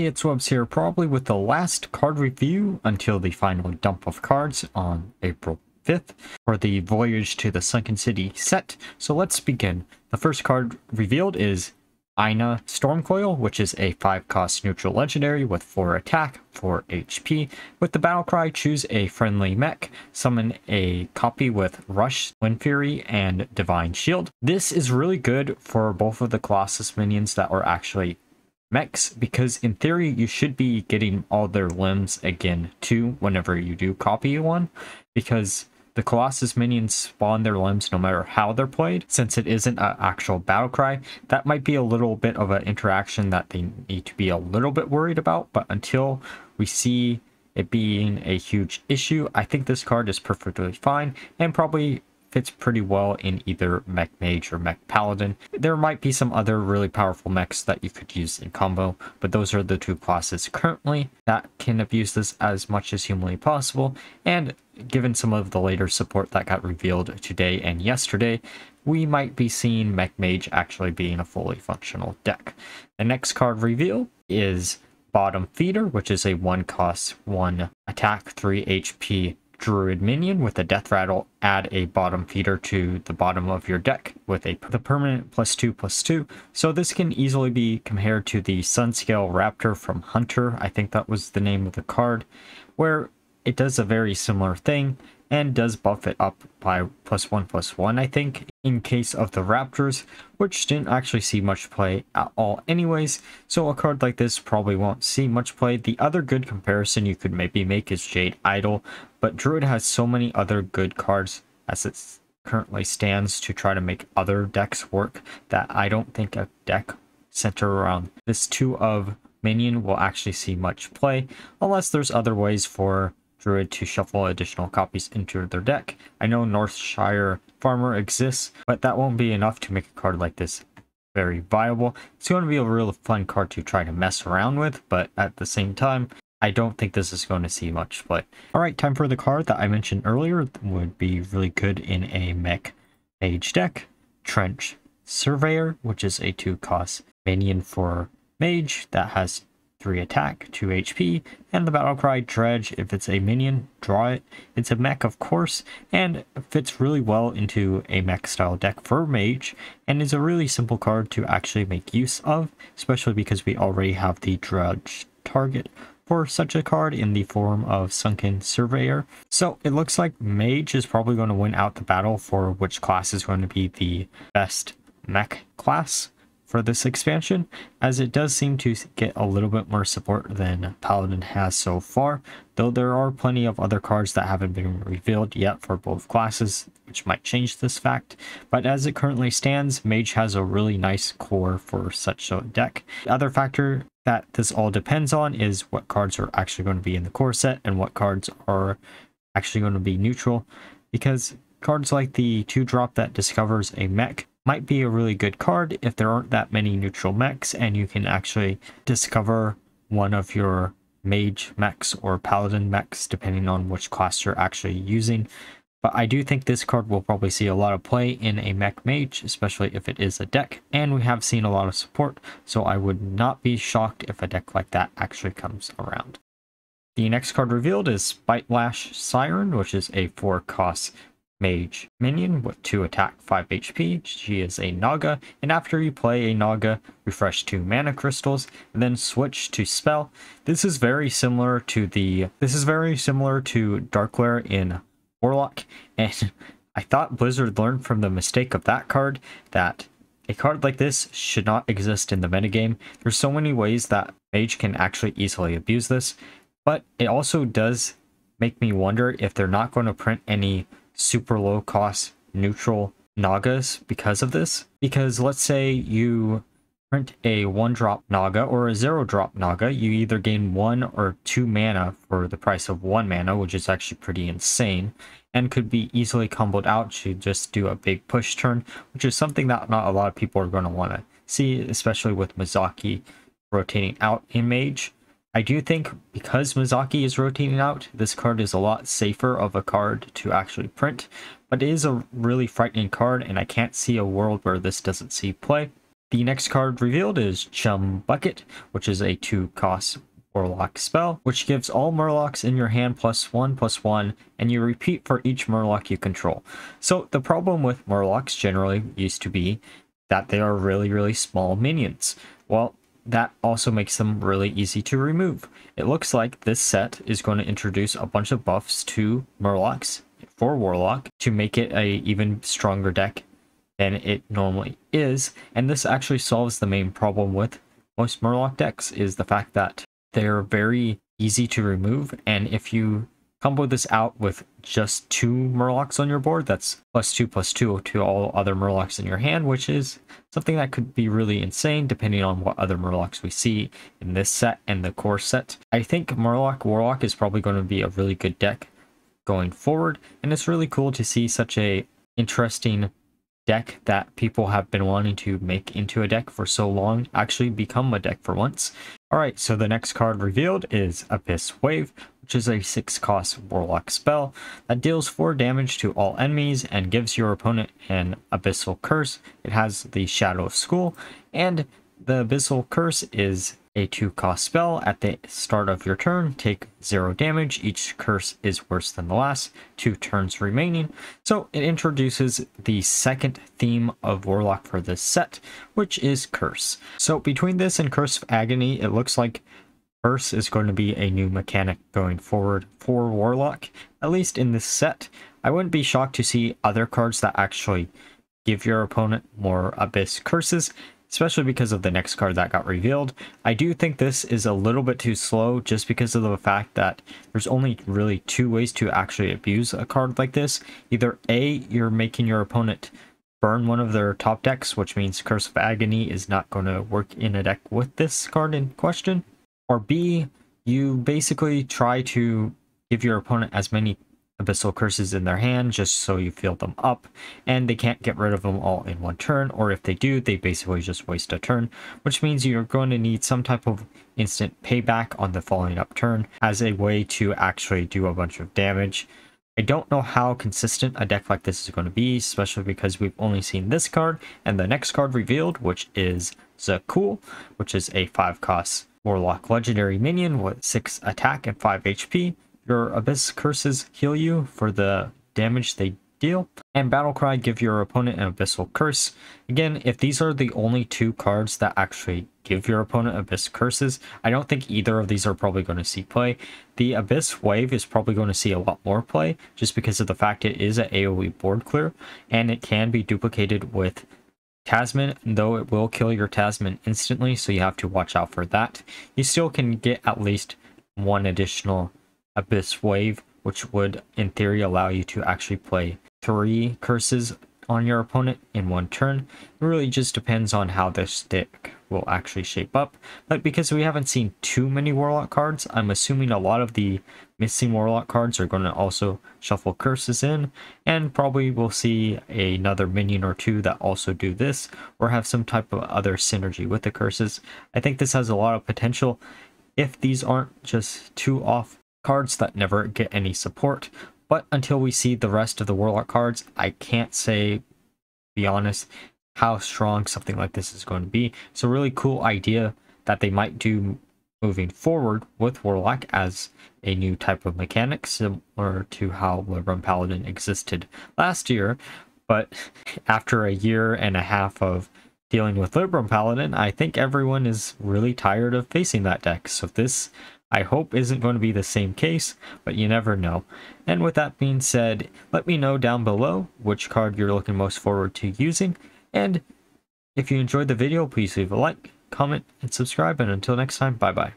Hey, it's Webs here, probably with the last card review until the final dump of cards on April 5th for the Voyage to the Sunken City set. So let's begin. The first card revealed is Ina Stormcoil, which is a 5-cost neutral legendary with 4 attack, 4 HP. With the battle cry, choose a friendly mech, summon a copy with Rush, Wind Fury, and Divine Shield. This is really good for both of the Colossus minions that are actually mechs, because in theory you should be getting all their limbs again too whenever you do copy one, because the Colossus minions spawn their limbs no matter how they're played. Since it isn't an actual battle cry, that might be a little bit of an interaction that they need to be a little bit worried about, but until we see it being a huge issue, I think this card is perfectly fine and probably fits pretty well in either Mech Mage or Mech Paladin. There might be some other really powerful mechs that you could use in combo, but those are the two classes currently that can abuse this as much as humanly possible, and given some of the later support that got revealed today and yesterday, we might be seeing Mech Mage actually being a fully functional deck. The next card reveal is Bottom Feeder, which is a 1-cost, 1 attack, 3 HP Druid minion with a death rattle. Add a bottom feeder to the bottom of your deck with the permanent +2/+2. So this can easily be compared to the Sunscale Raptor from Hunter, I think that was the name of the card, where it does a very similar thing and does buff it up by +1/+1, I think, in case of the Raptors, which didn't actually see much play at all anyways, so a card like this probably won't see much play. The other good comparison you could maybe make is Jade Idol, but Druid has so many other good cards as it currently stands to try to make other decks work that I don't think a deck centered around this 2 of minion will actually see much play, unless there's other ways for Druid to shuffle additional copies into their deck. I know Northshire Farmer exists, but that won't be enough to make a card like this very viable. It's going to be a real fun card to try to mess around with, but at the same time, I don't think this is going to see much play. Alright, time for the card that I mentioned earlier would be really good in a Mech Mage deck. Trench Surveyor, which is a 2-cost minion for Mage that has 3 attack, 2 HP, and the battle cry Dredge. If it's a minion, draw it. It's a mech, of course, and fits really well into a mech style deck for Mage, and is a really simple card to actually make use of, especially because we already have the Dredge target for such a card in the form of Sunken Surveyor. So it looks like Mage is probably going to win out the battle for which class is going to be the best mech class for this expansion, as it does seem to get a little bit more support than Paladin has so far, though there are plenty of other cards that haven't been revealed yet for both classes, which might change this fact. But as it currently stands, Mage has a really nice core for such a deck. The other factor that this all depends on is what cards are actually going to be in the core set and what cards are actually going to be neutral, because cards like the 2-drop that discovers a mech might be a really good card if there aren't that many neutral mechs and you can actually discover one of your Mage mechs or Paladin mechs depending on which class you're actually using. But I do think this card will probably see a lot of play in a Mech Mage, especially if it is a deck, and we have seen a lot of support, so I would not be shocked if a deck like that actually comes around. The next card revealed is Spitelash Siren, which is a 4-cost Mage minion with 2 attack, 5 HP. She is a Naga, and after you play a Naga, refresh 2 mana crystals, and then switch to spell. This is very similar to Darkglare in Warlock, and I thought Blizzard learned from the mistake of that card that a card like this should not exist in the metagame. There's so many ways that Mage can actually easily abuse this, but it also does make me wonder if they're not going to print any super low cost neutral Nagas because of this. Because let's say you print a 1-drop Naga or a 0-drop Naga, you either gain 1 or 2 mana for the price of 1 mana, which is actually pretty insane, and could be easily comboed out to just do a big push turn, which is something that not a lot of people are going to want to see, especially with Mizaki rotating out in Mage. I do think because Mizaki is rotating out, this card is a lot safer of a card to actually print, but it is a really frightening card, and I can't see a world where this doesn't see play. The next card revealed is Chum Bucket, which is a 2-cost Warlock spell, which gives all Murlocs in your hand +1/+1, and you repeat for each Murloc you control. So the problem with Murlocs generally used to be that they are really small minions. Well, that also makes them really easy to remove. It looks like this set is going to introduce a bunch of buffs to Murlocs for Warlock to make it a even stronger deck than it normally is, and this actually solves the main problem with most Murloc decks, is the fact that they're very easy to remove, and if you combo this out with just 2 Murlocs on your board, that's +2/+2 to all other Murlocs in your hand, which is something that could be really insane depending on what other Murlocs we see in this set and the core set. I think Murloc Warlock is probably going to be a really good deck going forward, and it's really cool to see such a interesting deck that people have been wanting to make into a deck for so long actually become a deck for once. Alright, so the next card revealed is Abyss Wave, which is a 6-cost Warlock spell that deals 4 damage to all enemies and gives your opponent an Abyssal Curse. It has the Shadow of School, and the Abyssal Curse is a 2-cost spell. At the start of your turn, take 0 damage. Each curse is worse than the last. 2 turns remaining. So it introduces the second theme of Warlock for this set, which is Curse. So between this and Curse of Agony, it looks like Curse is going to be a new mechanic going forward for Warlock, at least in this set. I wouldn't be shocked to see other cards that actually give your opponent more Abyss Curses, especially because of the next card that got revealed. I do think this is a little bit too slow just because of the fact that there's only really 2 ways to actually abuse a card like this. Either A, you're making your opponent burn one of their top decks, which means Curse of Agony is not going to work in a deck with this card in question. Or B, you basically try to give your opponent as many Abyssal Curses in their hand just so you fill them up, and they can't get rid of them all in one turn, or if they do, they basically just waste a turn, which means you're going to need some type of instant payback on the following up turn as a way to actually do a bunch of damage. I don't know how consistent a deck like this is going to be, especially because we've only seen this card and the next card revealed, which is Zaqul, which is a 5-cost Warlock legendary minion with 6 attack and 5 HP. Your Abyss Curses heal you for the damage they deal, and Battle Cry give your opponent an Abyssal Curse. Again, if these are the only 2 cards that actually give your opponent Abyss Curses, I don't think either of these are probably going to see play. The Abyss Wave is probably going to see a lot more play, just because of the fact it is an AoE board clear, and it can be duplicated with Tasman, though it will kill your Tasman instantly, so you have to watch out for that. You still can get at least 1 additional Abyss Wave, which would in theory allow you to actually play 3 curses on your opponent in one turn. It really just depends on how this deck will actually shape up, but because we haven't seen too many Warlock cards, I'm assuming a lot of the missing Warlock cards are going to also shuffle curses in, and probably we'll see another minion or 2 that also do this or have some type of other synergy with the curses. I think this has a lot of potential if these aren't just 2 off cards that never get any support. But until we see the rest of the Warlock cards, I can't say, be honest, how strong something like this is going to be. It's a really cool idea that they might do moving forward with Warlock as a new type of mechanic, similar to how Libram Paladin existed last year. But after a year and a half of dealing with Libram Paladin, I think everyone is really tired of facing that deck. So this, I hope, isn't going to be the same case, but you never know. And with that being said, let me know down below which card you're looking most forward to using. And if you enjoyed the video, please leave a like, comment, and subscribe. And until next time, bye-bye.